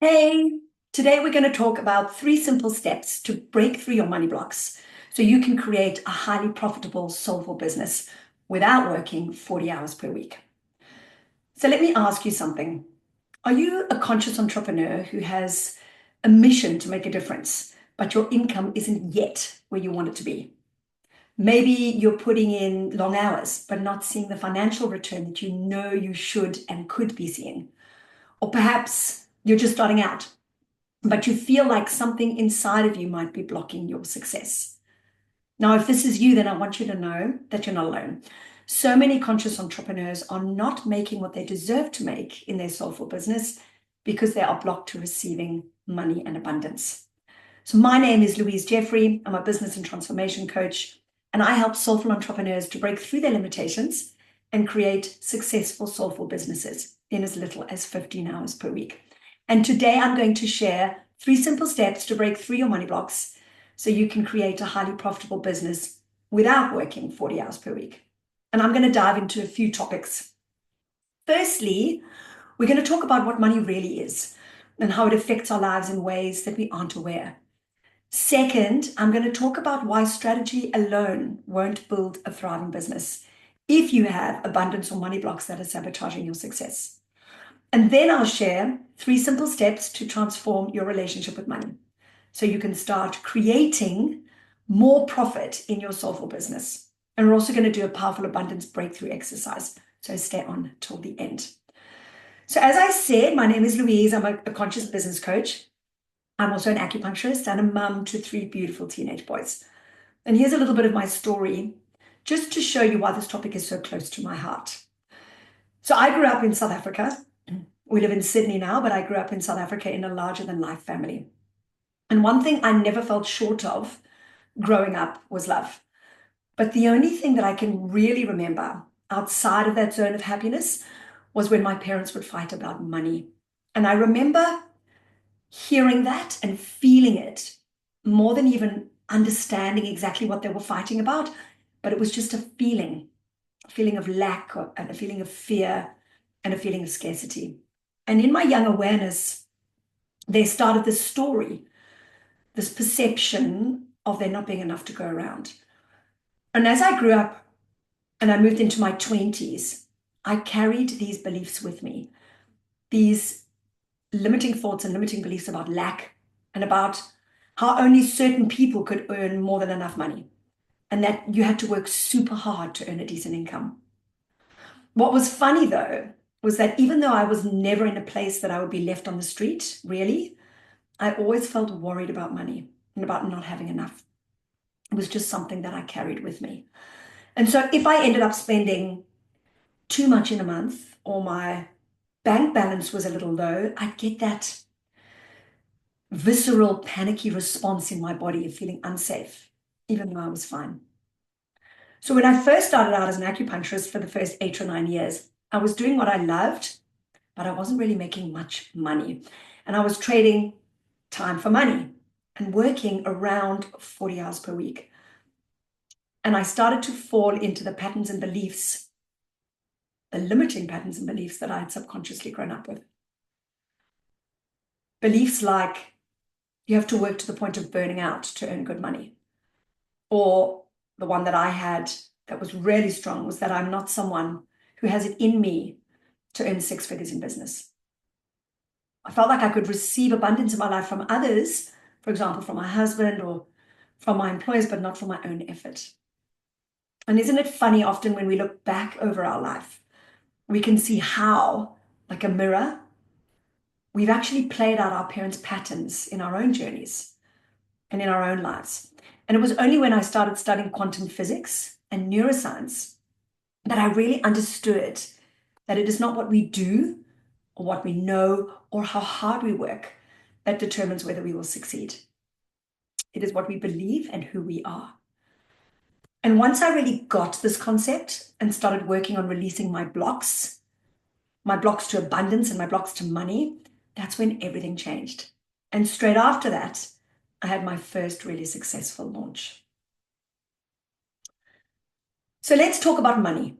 Hey, today we're going to talk about 3 simple steps to break through your money blocks so you can create a highly profitable, soulful business without working 40 hours per week. So let me ask you something. Are you a conscious entrepreneur who has a mission to make a difference, but your income isn't yet where you want it to be? Maybe you're putting in long hours, but not seeing the financial return that you know you should and could be seeing. Or perhaps you're just starting out but you feel like something inside of you might be blocking your success. Now, if this is you, then I want you to know that you're not alone. So many conscious entrepreneurs are not making what they deserve to make in their soulful business because they are blocked to receiving money and abundance. So my name is Louise Jeffrey. I'm a business and transformation coach, and I help soulful entrepreneurs to break through their limitations and create successful soulful businesses in as little as 15 hours per week. And today I'm going to share 3 simple steps to break through your money blocks so you can create a highly profitable business without working 40 hours per week. And I'm going to dive into a few topics. Firstly, we're going to talk about what money really is and how it affects our lives in ways that we aren't aware. Second, I'm going to talk about why strategy alone won't build a thriving business if you have abundance or money blocks that are sabotaging your success. And then I'll share 3 simple steps to transform your relationship with money so you can start creating more profit in your soulful business. And we're also going to do a powerful abundance breakthrough exercise. So stay on till the end. So as I said, my name is Louise. I'm a conscious business coach. I'm also an acupuncturist and a mum to 3 beautiful teenage boys. And here's a little bit of my story just to show you why this topic is so close to my heart. So I grew up in South Africa. We live in Sydney now, but I grew up in South Africa in a larger than life family. And one thing I never felt short of growing up was love. But the only thing that I can really remember outside of that zone of happiness was when my parents would fight about money. And I remember hearing that and feeling it more than even understanding exactly what they were fighting about. But it was just a feeling of lack and a feeling of fear and a feeling of scarcity. And in my young awareness, they started this story, this perception of there not being enough to go around. And as I grew up and I moved into my 20s, I carried these beliefs with me, these limiting thoughts and limiting beliefs about lack and about how only certain people could earn more than enough money and that you had to work super hard to earn a decent income. What was funny though was that even though I was never in a place that I would be left on the street, really, I always felt worried about money and about not having enough. It was just something that I carried with me. And so if I ended up spending too much in a month or my bank balance was a little low, I'd get that visceral, panicky response in my body of feeling unsafe, even though I was fine. So when I first started out as an acupuncturist for the first 8 or 9 years, I was doing what I loved, but I wasn't really making much money. And I was trading time for money and working around 40 hours per week. And I started to fall into the patterns and beliefs, the limiting patterns and beliefs that I had subconsciously grown up with. Beliefs like you have to work to the point of burning out to earn good money. Or the one that I had that was really strong was that I'm not someone who has it in me to earn 6 figures in business. I felt like I could receive abundance in my life from others, for example, from my husband or from my employers, but not from my own effort. And isn't it funny, often when we look back over our life, we can see how, like a mirror, we've actually played out our parents' patterns in our own journeys and in our own lives. And it was only when I started studying quantum physics and neuroscience that I really understood that it is not what we do or what we know or how hard we work that determines whether we will succeed. It is what we believe and who we are. And once I really got this concept and started working on releasing my blocks to abundance and my blocks to money, that's when everything changed. And straight after that, I had my first really successful launch. So let's talk about money.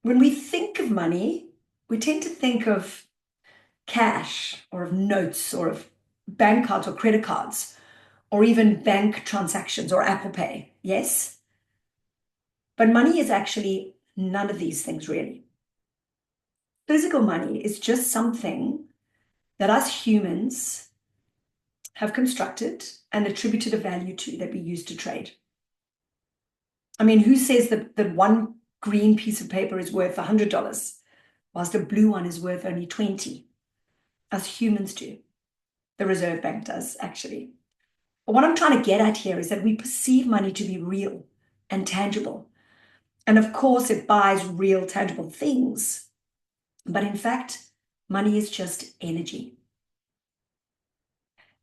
When we think of money, we tend to think of cash or of notes or of bank cards or credit cards or even bank transactions or Apple Pay. Yes? But money is actually none of these things really. Physical money is just something that us humans have constructed and attributed a value to that we use to trade. I mean, who says that one green piece of paper is worth $100 whilst a blue one is worth only 20? Us humans do. The Reserve Bank does, actually. But what I'm trying to get at here is that we perceive money to be real and tangible. And of course, it buys real, tangible things. But in fact, money is just energy.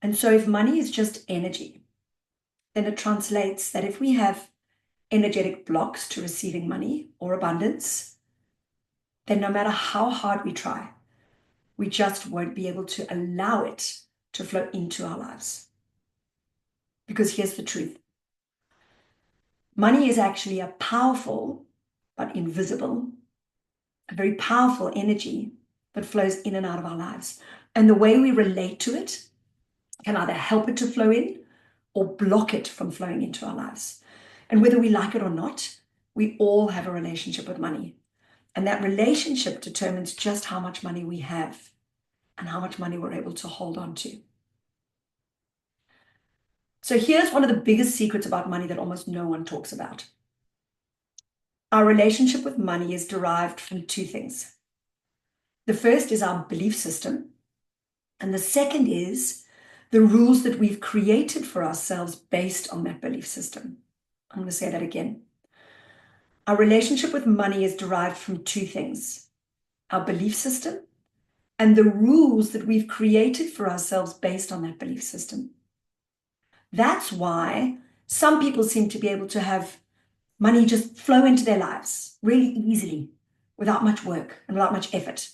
And so if money is just energy, then it translates that if we have energetic blocks to receiving money or abundance, then no matter how hard we try, we just won't be able to allow it to flow into our lives. Because here's the truth. Money is actually a powerful but invisible, a very powerful energy that flows in and out of our lives. And the way we relate to it can either help it to flow in or block it from flowing into our lives. And whether we like it or not, we all have a relationship with money. And that relationship determines just how much money we have and how much money we're able to hold on to. So here's one of the biggest secrets about money that almost no one talks about. Our relationship with money is derived from two things. The first is our belief system, and the second is the rules that we've created for ourselves based on that belief system. I'm going to say that again. Our relationship with money is derived from two things: our belief system and the rules that we've created for ourselves based on that belief system. That's why some people seem to be able to have money just flow into their lives really easily without much work and without much effort.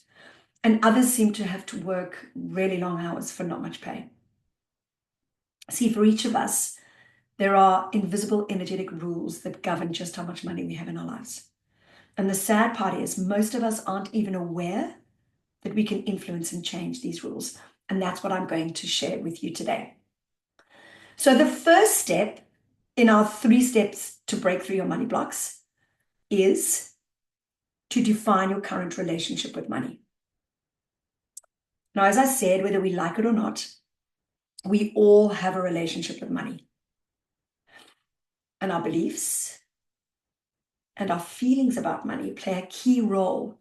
And others seem to have to work really long hours for not much pay. See, for each of us, there are invisible energetic rules that govern just how much money we have in our lives. And the sad part is most of us aren't even aware that we can influence and change these rules. And that's what I'm going to share with you today. So the first step in our 3 steps to break through your money blocks is to define your current relationship with money. Now, as I said, whether we like it or not, we all have a relationship with money. And our beliefs and our feelings about money play a key role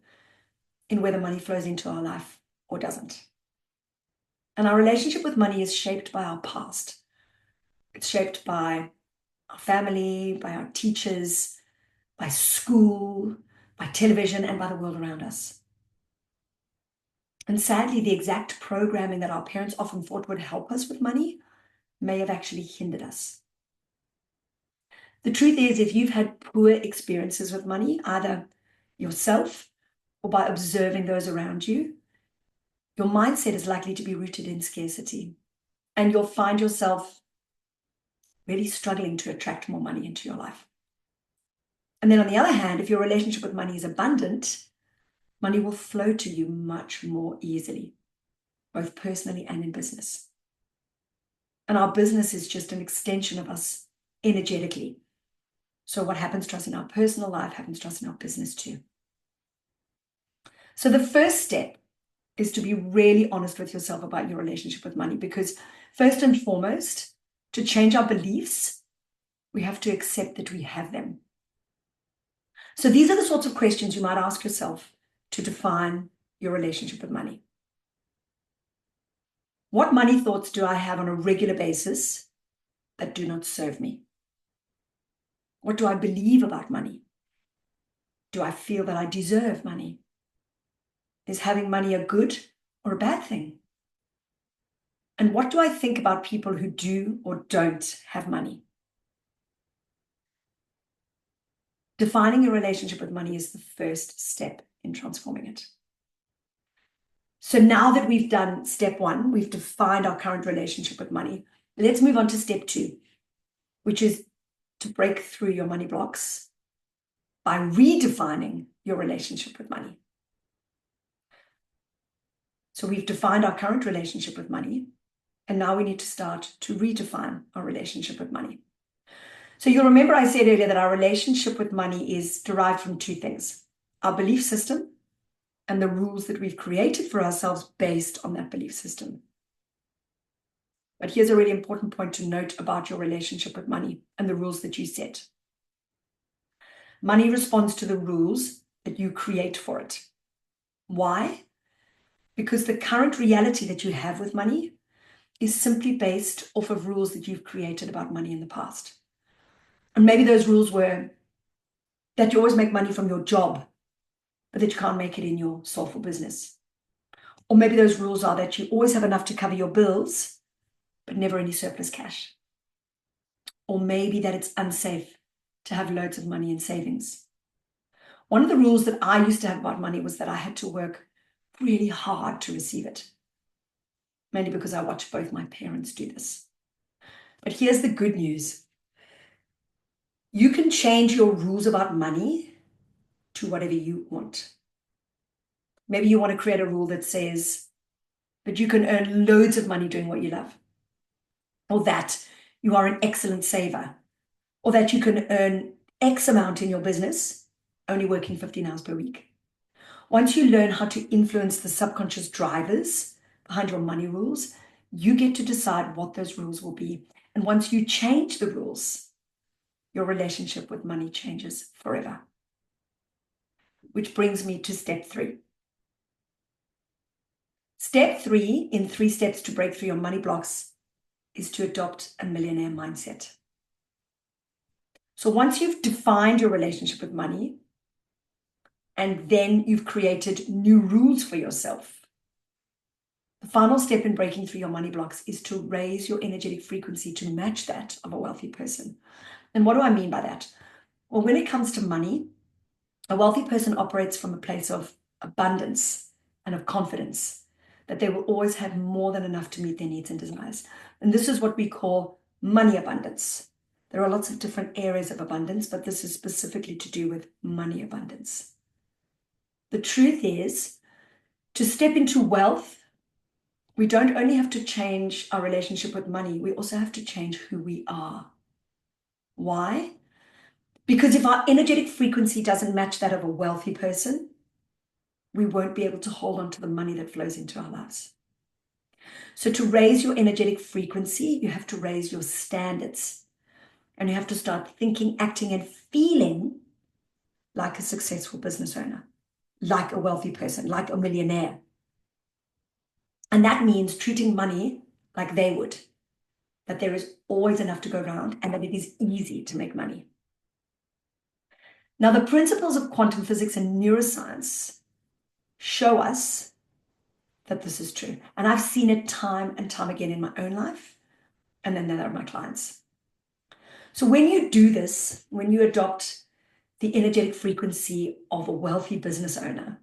in whether money flows into our life or doesn't. And our relationship with money is shaped by our past. It's shaped by our family, by our teachers, by school, by television, and by the world around us. And sadly, the exact programming that our parents often thought would help us with money may have actually hindered us. The truth is, if you've had poor experiences with money, either yourself or by observing those around you, your mindset is likely to be rooted in scarcity. And you'll find yourself really struggling to attract more money into your life. And then on the other hand, if your relationship with money is abundant, money will flow to you much more easily, both personally and in business. And our business is just an extension of us energetically. So what happens to us in our personal life happens to us in our business too. So the first step is to be really honest with yourself about your relationship with money, because first and foremost, to change our beliefs, we have to accept that we have them. So these are the sorts of questions you might ask yourself to define your relationship with money. What money thoughts do I have on a regular basis that do not serve me? What do I believe about money? Do I feel that I deserve money? Is having money a good or a bad thing? And what do I think about people who do or don't have money? Defining your relationship with money is the first step in transforming it. So now that we've done step 1, we've defined our current relationship with money. Let's move on to step 2, which is to break through your money blocks by redefining your relationship with money. So we've defined our current relationship with money, and now we need to start to redefine our relationship with money. So you'll remember I said earlier that our relationship with money is derived from two things: our belief system and the rules that we've created for ourselves based on that belief system. But here's a really important point to note about your relationship with money and the rules that you set. Money responds to the rules that you create for it. Why? Because the current reality that you have with money is simply based off of rules that you've created about money in the past. And maybe those rules were that you always make money from your job, but that you can't make it in your soulful business. Or maybe those rules are that you always have enough to cover your bills, but never any surplus cash. Or maybe that it's unsafe to have loads of money in savings. One of the rules that I used to have about money was that I had to work really hard to receive it, mainly because I watched both my parents do this. But here's the good news. You can change your rules about money to whatever you want. Maybe you want to create a rule that says that you can earn loads of money doing what you love, or that you are an excellent saver, or that you can earn X amount in your business only working 15 hours per week. Once you learn how to influence the subconscious drivers behind your money rules, you get to decide what those rules will be. And once you change the rules, your relationship with money changes forever. Which brings me to step 3. Step 3 in 3 steps to break through your money blocks is to adopt a millionaire mindset. So once you've defined your relationship with money, and then you've created new rules for yourself, the final step in breaking through your money blocks is to raise your energetic frequency to match that of a wealthy person. And what do I mean by that? Well, when it comes to money, a wealthy person operates from a place of abundance and of confidence that they will always have more than enough to meet their needs and desires. And this is what we call money abundance. There are lots of different areas of abundance, but this is specifically to do with money abundance. The truth is, to step into wealth, we don't only have to change our relationship with money, we also have to change who we are. Why? Because if our energetic frequency doesn't match that of a wealthy person, we won't be able to hold on to the money that flows into our lives. So to raise your energetic frequency, you have to raise your standards. And you have to start thinking, acting, and feeling like a successful business owner, like a wealthy person, like a millionaire. And that means treating money like they would, that there is always enough to go around and that it is easy to make money. Now, the principles of quantum physics and neuroscience show us that this is true. And I've seen it time and time again in my own life and then that of my clients. So when you do this, when you adopt the energetic frequency of a wealthy business owner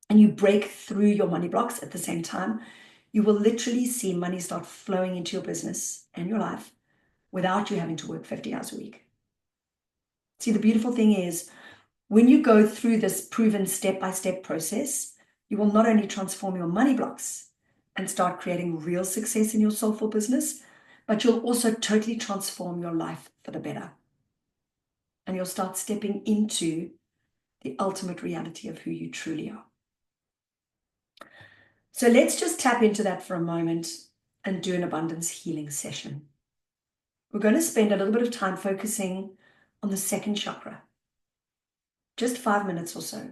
and you break through your money blocks at the same time, you will literally see money start flowing into your business and your life without you having to work 50 hours a week. See, the beautiful thing is when you go through this proven step-by-step process, you will not only transform your money blocks and start creating real success in your soulful business, but you'll also totally transform your life for the better. And you'll start stepping into the ultimate reality of who you truly are. So let's just tap into that for a moment and do an abundance healing session. We're going to spend a little bit of time focusing on the second chakra, just 5 minutes or so.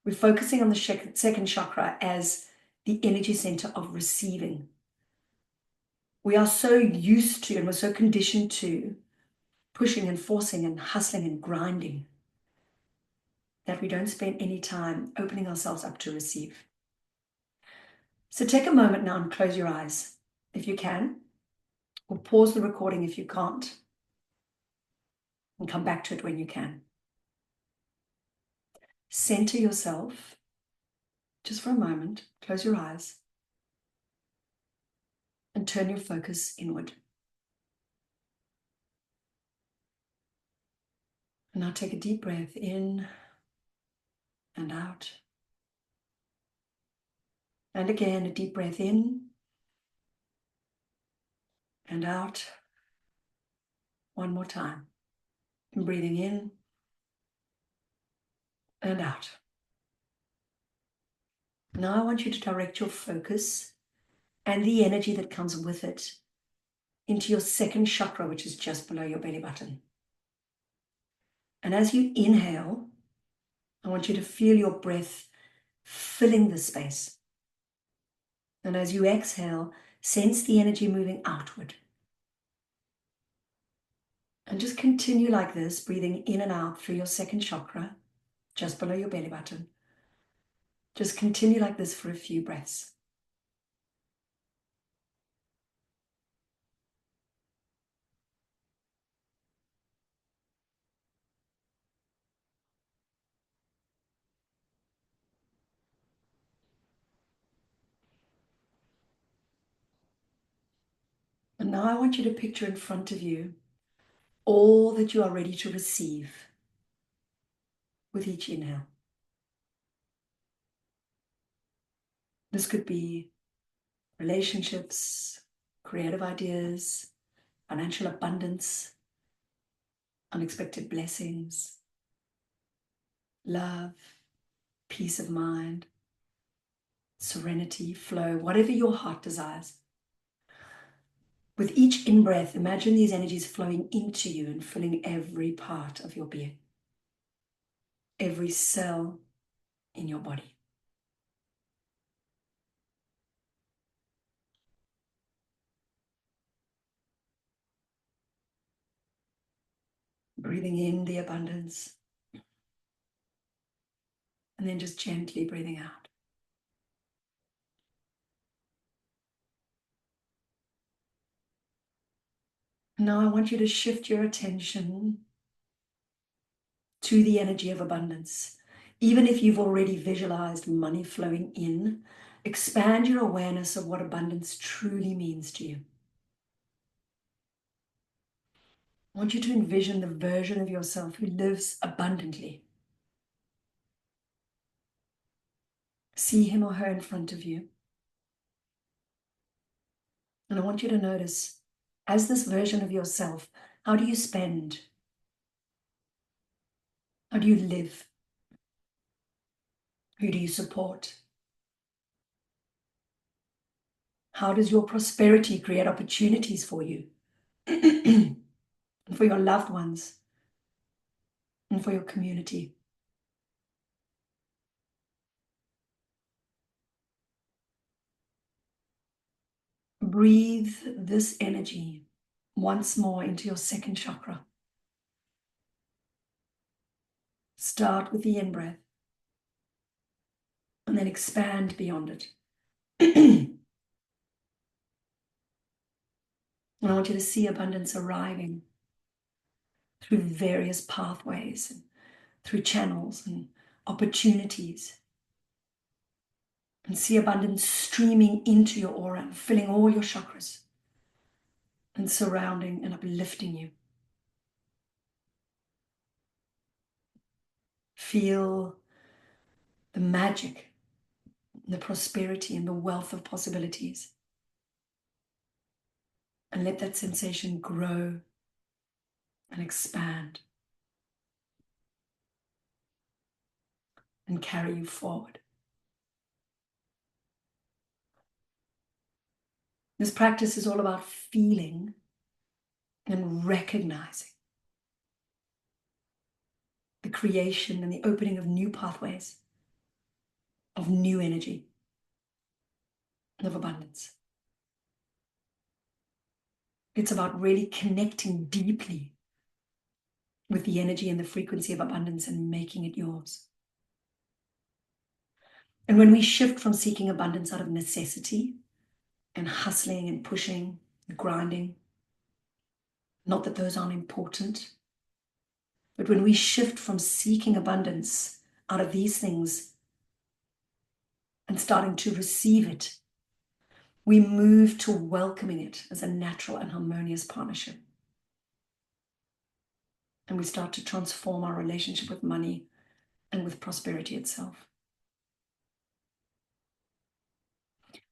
We're focusing on the second chakra as the energy center of receiving. We are so used to and we're so conditioned to pushing and forcing and hustling and grinding that we don't spend any time opening ourselves up to receive. So take a moment now and close your eyes if you can, or pause the recording if you can't, and come back to it when you can. Center yourself just for a moment, close your eyes, and turn your focus inward. And now take a deep breath in and out. And again, a deep breath in and out. One more time. And breathing in and out. Now I want you to direct your focus and the energy that comes with it into your second chakra, which is just below your belly button. And as you inhale, I want you to feel your breath filling the space. And as you exhale, sense the energy moving outward. And just continue like this, breathing in and out through your second chakra, just below your belly button. Just continue like this for a few breaths. And now I want you to picture in front of you all that you are ready to receive with each inhale. This could be relationships, creative ideas, financial abundance, unexpected blessings, love, peace of mind, serenity, flow, whatever your heart desires. With each in-breath, imagine these energies flowing into you and filling every part of your being, every cell in your body. Breathing in the abundance, and then just gently breathing out. Now I want you to shift your attention to the energy of abundance. Even if you've already visualized money flowing in, expand your awareness of what abundance truly means to you. I want you to envision the version of yourself who lives abundantly. See him or her in front of you. And I want you to notice, as this version of yourself, how do you spend? How do you live? Who do you support? How does your prosperity create opportunities for you and for your loved ones and for your community? Breathe this energy once more into your second chakra. Start with the in-breath and then expand beyond it. And I want you to see abundance arriving through various pathways, and through channels and opportunities. And see abundance streaming into your aura and filling all your chakras and surrounding and uplifting you. Feel the magic, the prosperity, and the wealth of possibilities. And let that sensation grow and expand and carry you forward. This practice is all about feeling and recognizing the creation and the opening of new pathways, of new energy, and of abundance. It's about really connecting deeply with the energy and the frequency of abundance and making it yours. And when we shift from seeking abundance out of necessity and hustling and pushing and grinding, not that those aren't important, but when we shift from seeking abundance out of these things and starting to receive it, we move to welcoming it as a natural and harmonious partnership. And we start to transform our relationship with money and with prosperity itself.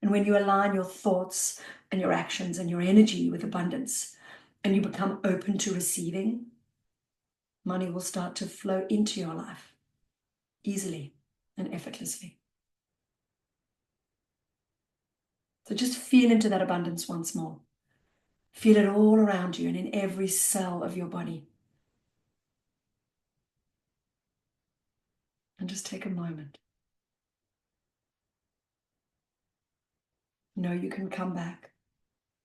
And when you align your thoughts and your actions and your energy with abundance, and you become open to receiving, money will start to flow into your life easily and effortlessly. So just feel into that abundance once more. Feel it all around you and in every cell of your body. And just take a moment. Know you can come back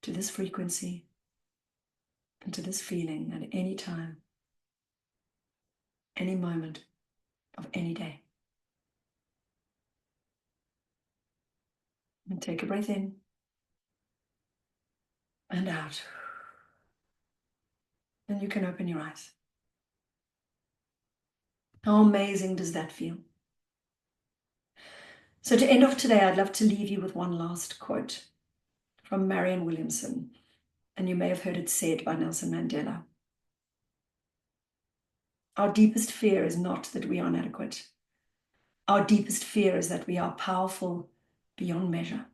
to this frequency and to this feeling at any time, any moment of any day. And take a breath in and out. And you can open your eyes. How amazing does that feel? So to end off today, I'd love to leave you with one last quote from Marianne Williamson. And you may have heard it said by Nelson Mandela. Our deepest fear is not that we are inadequate. Our deepest fear is that we are powerful beyond measure.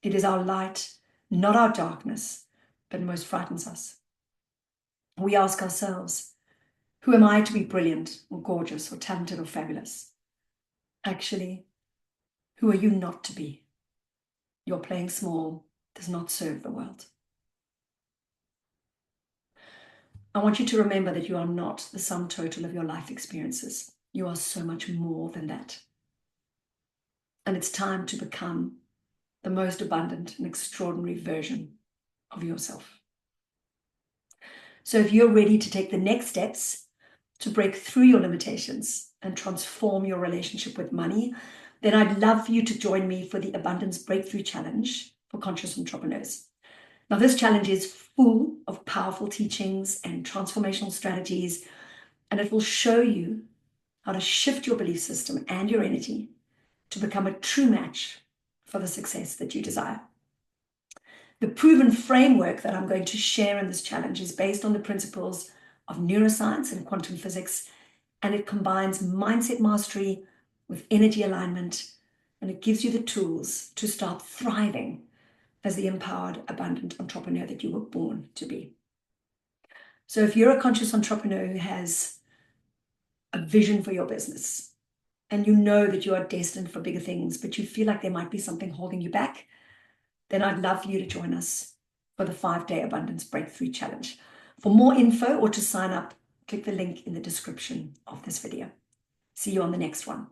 It is our light, not our darkness, that most frightens us. We ask ourselves, who am I to be brilliant or gorgeous or talented or fabulous? Actually, who are you not to be? Your playing small does not serve the world. I want you to remember that you are not the sum total of your life experiences. You are so much more than that. And it's time to become the most abundant and extraordinary version of yourself. So if you're ready to take the next steps to break through your limitations and transform your relationship with money, then I'd love for you to join me for the Abundance Breakthrough Challenge for Conscious Entrepreneurs. Now, this challenge is full of powerful teachings and transformational strategies, and it will show you how to shift your belief system and your energy to become a true match for the success that you desire. The proven framework that I'm going to share in this challenge is based on the principles of neuroscience and quantum physics, and it combines mindset mastery with energy alignment, and it gives you the tools to start thriving as the empowered, abundant entrepreneur that you were born to be. So if you're a conscious entrepreneur who has a vision for your business, and you know that you are destined for bigger things, but you feel like there might be something holding you back, then I'd love for you to join us for the 5-day Abundance Breakthrough Challenge. For more info or to sign up, click the link in the description of this video. See you on the next one.